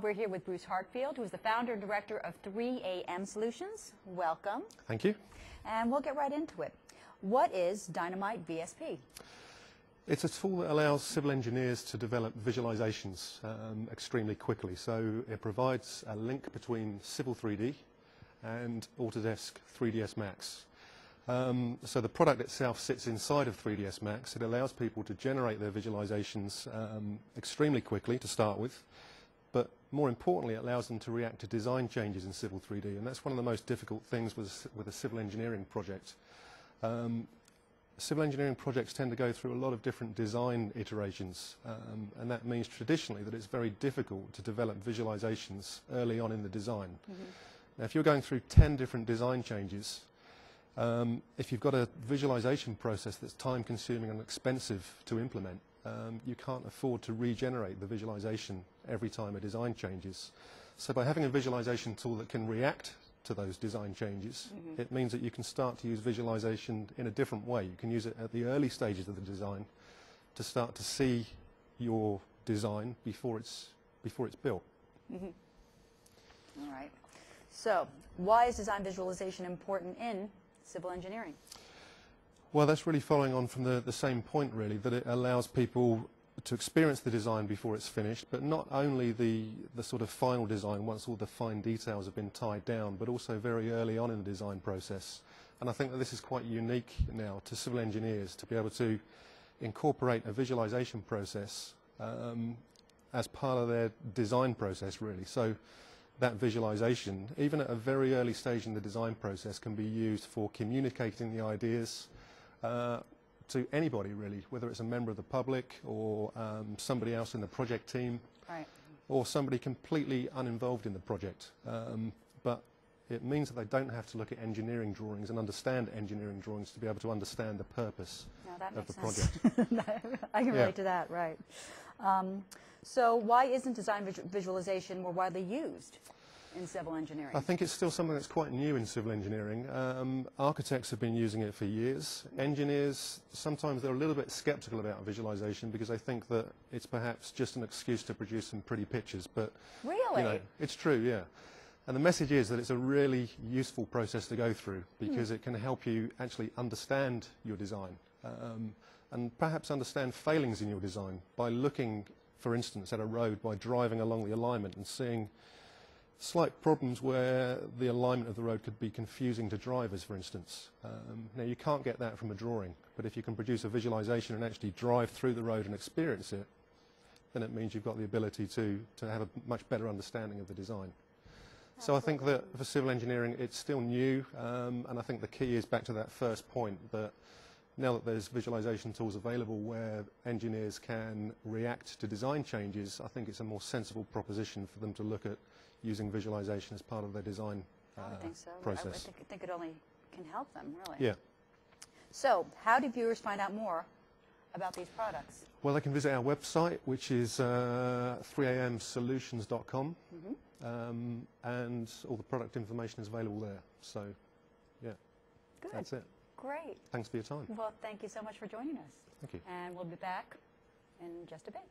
We're here with Bruce Harfield, who is the founder and director of 3AM Solutions. Welcome. Thank you. And we'll get right into it. What is Dynamite VSP? It's a tool that allows civil engineers to develop visualizations extremely quickly. So it provides a link between Civil 3D and Autodesk 3ds Max. So the product itself sits inside of 3ds Max. It allows people to generate their visualizations extremely quickly to start with, but more importantly it allows them to react to design changes in Civil 3D, and that's one of the most difficult things with a civil engineering project. Civil engineering projects tend to go through a lot of different design iterations, and that means traditionally that it's very difficult to develop visualizations early on in the design. Mm-hmm. Now if you're going through 10 different design changes, if you've got a visualization process that's time consuming and expensive to implement, you can't afford to regenerate the visualization every time a design changes. So by having a visualization tool that can react to those design changes, mm-hmm. it means that you can start to use visualization in a different way. You can use it at the early stages of the design to start to see your design before it's built. Mm-hmm. All right. So why is design visualization important in civil engineering? Well, that's really following on from the same point, really, that it allows people to experience the design before it's finished, but not only the sort of final design once all the fine details have been tied down, but also very early on in the design process. And I think that this is quite unique now to civil engineers to be able to incorporate a visualization process as part of their design process, really. So that visualization, even at a very early stage in the design process, can be used for communicating the ideas to anybody, really, whether it's a member of the public or somebody else in the project team, right, or somebody completely uninvolved in the project. But it means that they don't have to look at engineering drawings and understand engineering drawings to be able to understand the purpose of the project. I can relate to that, right. So why isn't design visualization more widely used in civil engineering? I think it's still something that's quite new in civil engineering. Architects have been using it for years. Engineers, sometimes they're a little bit skeptical about visualization because they think that it's perhaps just an excuse to produce some pretty pictures. But really? You know, it's true, yeah. And the message is that it's a really useful process to go through because it can help you actually understand your design and perhaps understand failings in your design by looking, for instance, at a road, by driving along the alignment and seeing slight problems where the alignment of the road could be confusing to drivers, for instance. Now you can't get that from a drawing, but if you can produce a visualization and actually drive through the road and experience it, then it means you've got the ability to have a much better understanding of the design. So I think that for civil engineering it's still new, and I think the key is back to that first point, that now that there's visualization tools available where engineers can react to design changes, I think it's a more sensible proposition for them to look at using visualization as part of their design process. I think it only can help them, really. Yeah. So how do viewers find out more about these products? Well, they can visit our website, which is 3amsolutions.com, and all the product information is available there. So, yeah, good. That's it. Great. Thanks for your time. Well, thank you so much for joining us. Thank you. And we'll be back in just a bit.